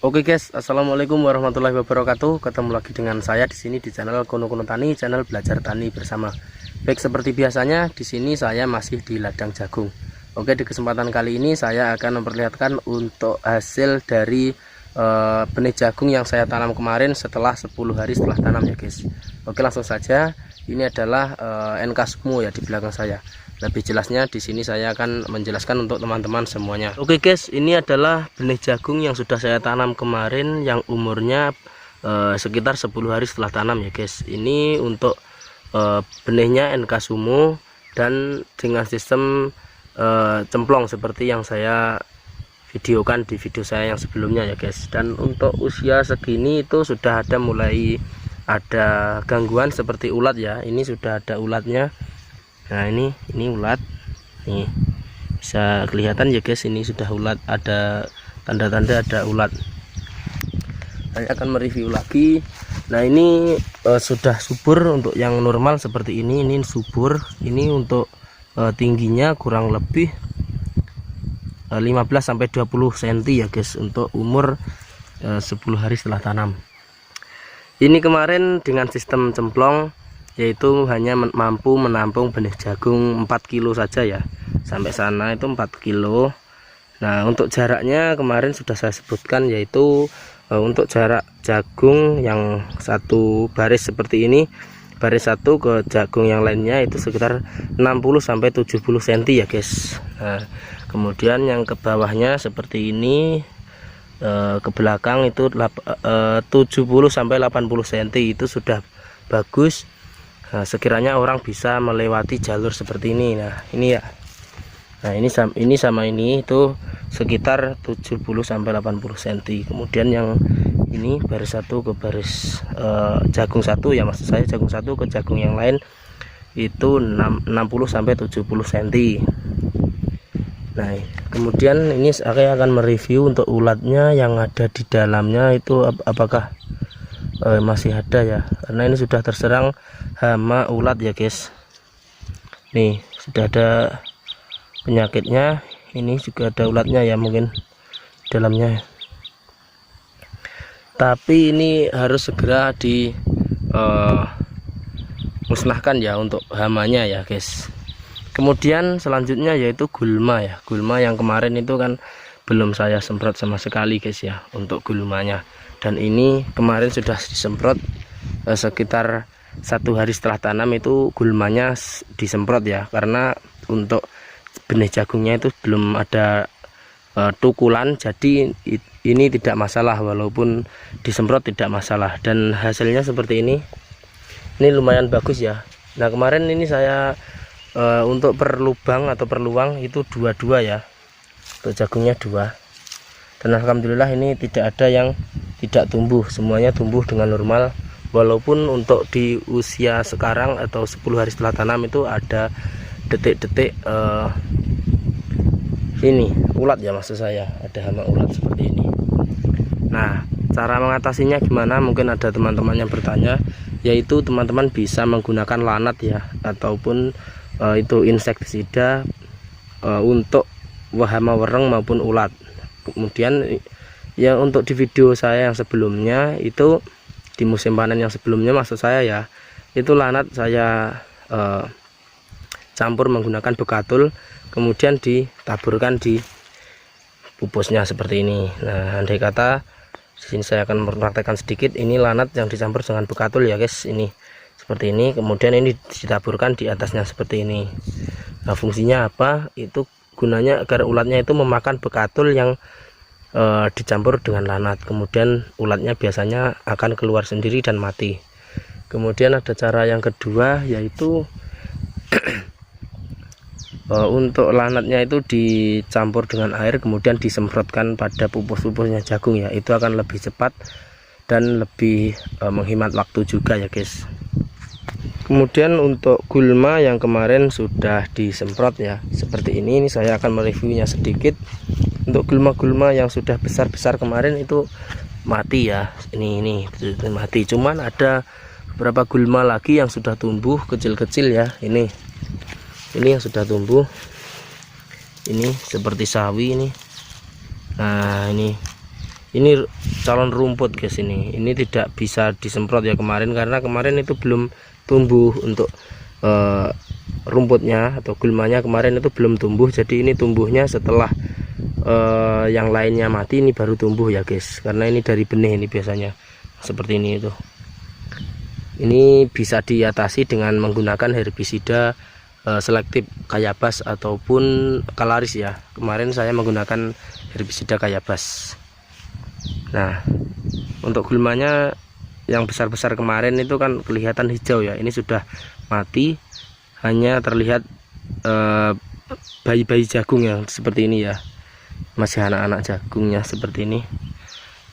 Oke guys, assalamualaikum warahmatullahi wabarakatuh. Ketemu lagi dengan saya di sini di channel Kuno Kuno Tani, channel belajar tani bersama. Baik, seperti biasanya di sini saya masih di ladang jagung. Oke, di kesempatan kali ini saya akan memperlihatkan untuk hasil dari benih jagung yang saya tanam kemarin setelah 10 hari setelah tanam ya guys. Oke, langsung saja. Ini adalah NK Sukmo ya di belakang saya. Lebih jelasnya di sini saya akan menjelaskan untuk teman-teman semuanya. Oke guys, ini adalah benih jagung yang sudah saya tanam kemarin yang umurnya sekitar 10 hari setelah tanam ya guys. Ini untuk benihnya NK Sukmo dan dengan sistem cemplong seperti yang saya videokan di video saya yang sebelumnya ya guys. Dan untuk usia segini itu sudah ada mulai ada gangguan seperti ulat ya. Ini sudah ada ulatnya. Nah ini ulat nih, bisa kelihatan ya guys, ini sudah ulat, ada tanda-tanda ada ulat. Saya akan mereview lagi. Nah ini sudah subur untuk yang normal seperti ini subur. Ini untuk tingginya kurang lebih 15-20 cm ya guys untuk umur 10 hari setelah tanam. Ini kemarin dengan sistem cemplong, yaitu hanya mampu menampung benih jagung 4 kilo saja ya, sampai sana itu 4 kilo. Nah untuk jaraknya kemarin sudah saya sebutkan, yaitu untuk jarak jagung yang satu baris seperti ini, baris satu ke jagung yang lainnya itu sekitar 60-70 cm ya guys. Nah kemudian yang ke bawahnya seperti ini, ke belakang itu 70-80 cm itu sudah bagus. Nah, sekiranya orang bisa melewati jalur seperti ini. Nah ini ya, nah ini sama ini itu sekitar 70-80 cm. Kemudian yang ini baris satu ke baris jagung satu ya, maksud saya jagung satu ke jagung yang lain itu 60-70 cm. Nah kemudian ini saya akan mereview untuk ulatnya yang ada di dalamnya itu apakah masih ada ya, karena ini sudah terserang hama ulat ya guys. Nih sudah ada penyakitnya, ini juga ada ulatnya ya mungkin di dalamnya, tapi ini harus segera di musnahkan ya untuk hamanya ya guys. Kemudian selanjutnya yaitu gulma ya, gulma yang kemarin itu kan belum saya semprot sama sekali guys ya untuk gulmanya. Dan ini kemarin sudah disemprot sekitar 1 hari setelah tanam itu gulmanya disemprot ya, karena untuk benih jagungnya itu belum ada tukulan, jadi ini tidak masalah, walaupun disemprot tidak masalah. Dan hasilnya seperti ini lumayan bagus ya. Nah kemarin ini saya untuk per lubang atau per luang itu 2 ya, untuk jagungnya 2, dan alhamdulillah ini tidak ada yang tidak tumbuh, semuanya tumbuh dengan normal. Walaupun untuk di usia sekarang atau 10 hari setelah tanam itu ada detik-detik ini ulat ya, maksud saya ada hama ulat seperti ini. Nah cara mengatasinya gimana, mungkin ada teman-teman yang bertanya, yaitu teman-teman bisa menggunakan lanat ya, ataupun itu insektisida untuk hama wereng maupun ulat. Kemudian ya untuk di video saya yang sebelumnya itu, di musim panen yang sebelumnya maksud saya ya, itu lanat saya campur menggunakan bekatul, kemudian ditaburkan di pupusnya seperti ini. Nah andai kata di sini saya akan mempraktekkan sedikit, ini lanat yang dicampur dengan bekatul ya guys, ini seperti ini, kemudian ini ditaburkan di atasnya seperti ini. Nah fungsinya apa, itu gunanya agar ulatnya itu memakan bekatul yang dicampur dengan lanat, kemudian ulatnya biasanya akan keluar sendiri dan mati. Kemudian ada cara yang kedua, yaitu untuk lanatnya itu dicampur dengan air kemudian disemprotkan pada pupus-pupusnya jagung ya, itu akan lebih cepat dan lebih menghemat waktu juga ya guys. Kemudian untuk gulma yang kemarin sudah disemprot ya seperti ini saya akan mereviewnya sedikit. Untuk gulma-gulma yang sudah besar-besar kemarin itu mati ya, ini betul-betul mati. Cuman ada beberapa gulma lagi yang sudah tumbuh kecil-kecil ya, ini yang sudah tumbuh, ini seperti sawi ini. Nah Ini calon rumput guys, ini tidak bisa disemprot ya kemarin, karena kemarin itu belum tumbuh untuk rumputnya atau gulmanya kemarin itu belum tumbuh. Jadi ini tumbuhnya setelah yang lainnya mati, ini baru tumbuh ya guys, karena ini dari benih ini biasanya seperti ini. Itu ini bisa diatasi dengan menggunakan herbisida selektif Kayabas ataupun Kalaris ya. Kemarin saya menggunakan herbisida Kayabas. Nah, untuk gulmanya yang besar-besar kemarin itu kan kelihatan hijau ya, ini sudah mati, hanya terlihat bayi-bayi jagung yang seperti ini ya, masih anak-anak jagungnya seperti ini.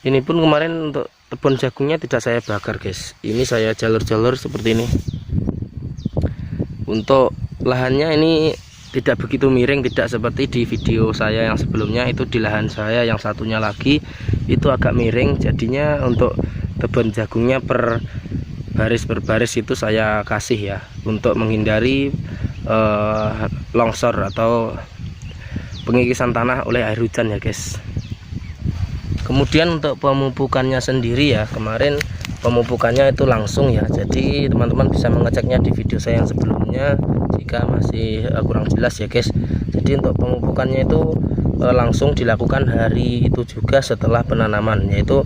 Ini pun kemarin untuk tebon jagungnya tidak saya bakar guys, ini saya jalur-jalur seperti ini. Untuk lahannya ini tidak begitu miring, tidak seperti di video saya yang sebelumnya. Itu di lahan saya yang satunya lagi itu agak miring, jadinya untuk tebon jagungnya per baris berbaris itu saya kasih ya, untuk menghindari longsor atau pengikisan tanah oleh air hujan ya guys. Kemudian untuk pemupukannya sendiri ya, kemarin pemupukannya itu langsung ya, jadi teman-teman bisa mengeceknya di video saya yang sebelumnya jika masih kurang jelas ya guys. Jadi untuk pemupukannya itu langsung dilakukan hari itu juga setelah penanaman, yaitu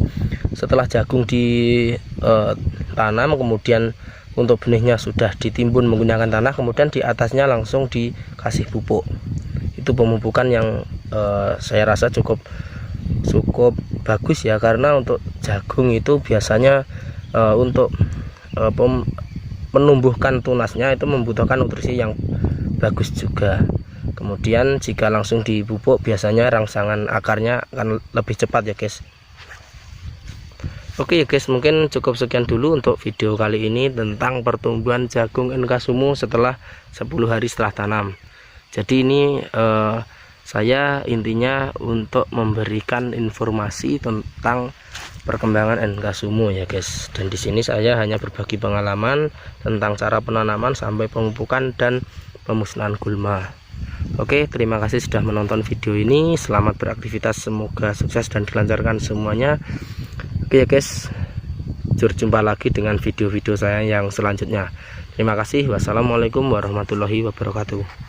setelah jagung ditanam, kemudian untuk benihnya sudah ditimbun menggunakan tanah, kemudian di atasnya langsung dikasih pupuk. Itu pemupukan yang saya rasa cukup bagus ya, karena untuk jagung itu biasanya untuk menumbuhkan tunasnya itu membutuhkan nutrisi yang bagus juga. Kemudian jika langsung dipupuk biasanya rangsangan akarnya akan lebih cepat ya guys. Oke ya guys, mungkin cukup sekian dulu untuk video kali ini tentang pertumbuhan jagung NK Sumo setelah 10 hari setelah tanam. Jadi ini saya intinya untuk memberikan informasi tentang perkembangan NK Sumo ya guys. Dan di sini saya hanya berbagi pengalaman tentang cara penanaman sampai pemupukan dan pemusnahan gulma. Oke, terima kasih sudah menonton video ini. Selamat beraktivitas, semoga sukses dan dilancarkan semuanya. Oke ya guys, jumpa lagi dengan video-video saya yang selanjutnya. Terima kasih. Wassalamualaikum warahmatullahi wabarakatuh.